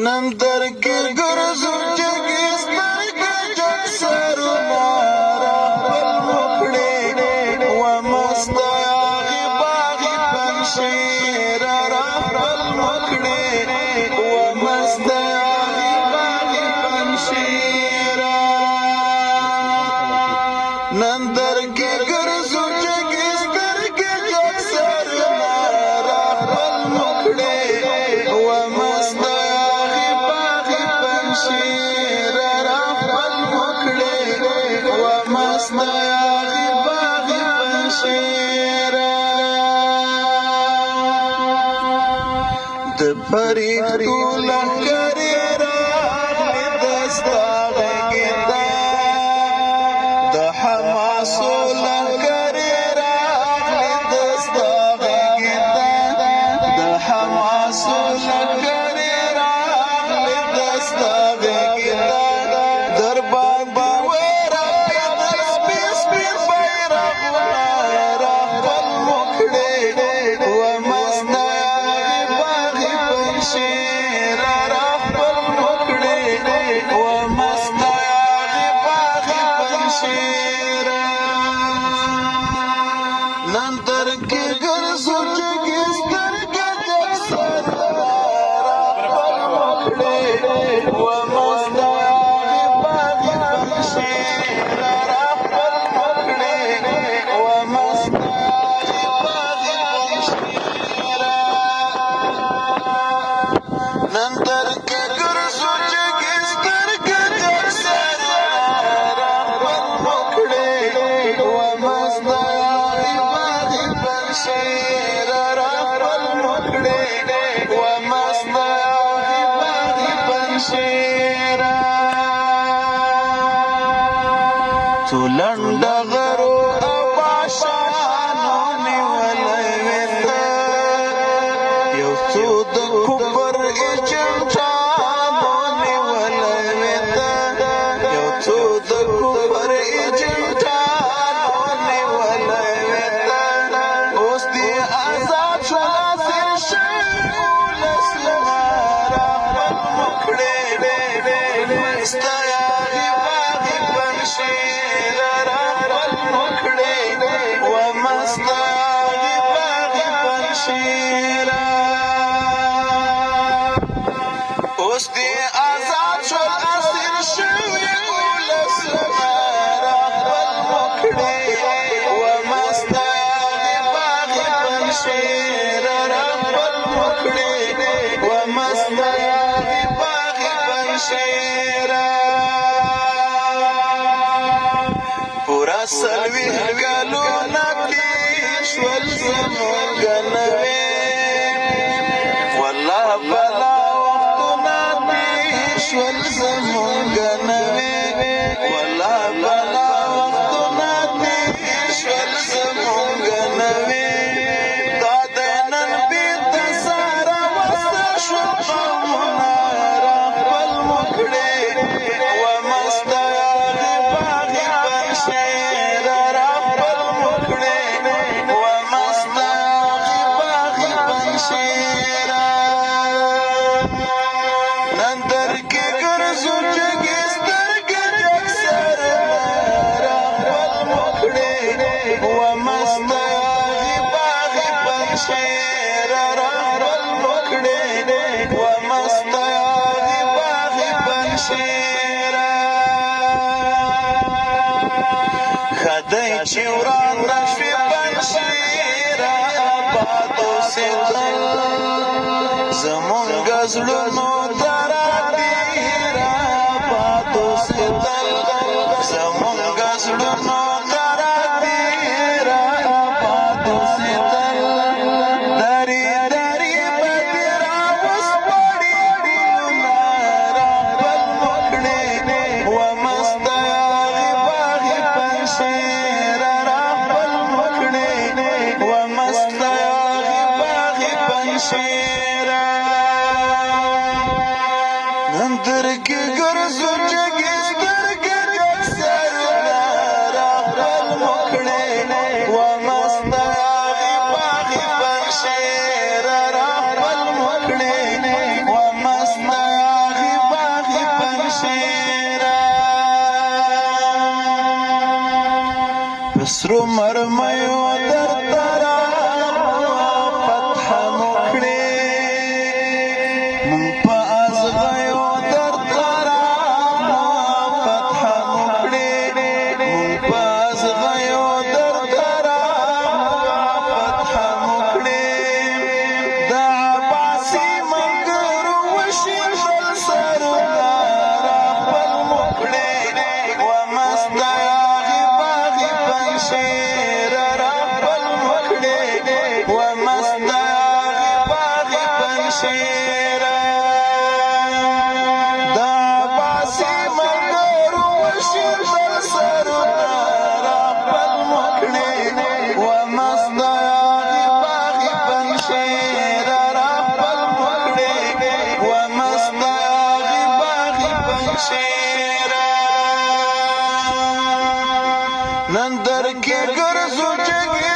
نندر کې ګرځو جګې سترګې جګ سرونه راخپل وکړې ومسته هغې باغې پنجشېر راخپل وکړې ومسته هغې باغې پنجشېر نندر کې ګرځو جګې سترګې جګ سرونه راخپل وکړې ومسته شیر راخپل وکړې ومسته هغې باغې پنجشېر د پریږدو لښکرې راغلې د ستا غېږې ته د حماسو لښکرې راغلې د ستا غېږې ته د حماسو لښکرې راغلې د ستا نندر کې ګرځو جګې سترګې جګ سرونه راخپل وکړې ومسته هغې باغې پنجشېر راخپل وکړې ومسته هغې باغې پنجشېر نندر کې ګرځو جګې سترګې جګ سرونه راخپل وکړې ومسته شیر راخپل وکړې ومسته هغې باغې پنجشېر څو لنډه غرو او باښانو نیولی وې ته یو څو د کفر ایجنټانو نیولی وې ته یو څو د کفر ایجنټانو نیولی وې ته اوس دې آزاد شول اسیر شوي ولسونه راخپل وکړې مسته هغې باغې پنجشېر راخپل وکړې ومسته هغې باغې پنجشېر اوس دې آزاد شول اسیر شوي ولسونه راخپل وکړې ومسته شیر راخپل وکړې ومسته هغې باغې پنجشېر پوره څلوېښت کلونه تېر شول زموږ نوې والله بلا وختونه تېر شول زموږ نوې والله بلا وختونه تېر شول زموږ نوې نندر کې ګرځو جګې سترګې جګ سرونه راخپل وکړې ومسته هغې باغې پنجشېر راخپل وکړې ومسته هغې باغې پنجشېر ښه دی چې ورانه شوې پنجشېر آباد اوسېدل زمونږ زړونو ته راډېر آباد اوسېدل زمونږ زړونو ته راډېر آباد اوسېدل درې درې به دې راوسپړي ګلونه راخپل وکړې ومسته هغې باغې پنجشېر راخپل وکړې ومسته هغې باغې پنجشېر نندر کې ګرځو جګې سترګې جګ سرونه راخپل وکړې ومسته هغې باغې پنجشېر راخپل وکړې ومسته سرو مرمیو در تران فتح مکړې مونږ په ازغیو در تران فتح مکړې مونږ په ازغیو در تران فتح مکړې د عباسي ملګرو وشیندل سردار خپل مکړې و مست یاغي باغي پنجشېر خپل مکړې و مست یاغي باغي پنجشېر د عباسي ملګرو وشیندل سردار خپل مکړې و مست یاغي باغي پنجشېر خپل مکړې و مست یاغي باغي پنجشېر نن در کې ګرځو جګې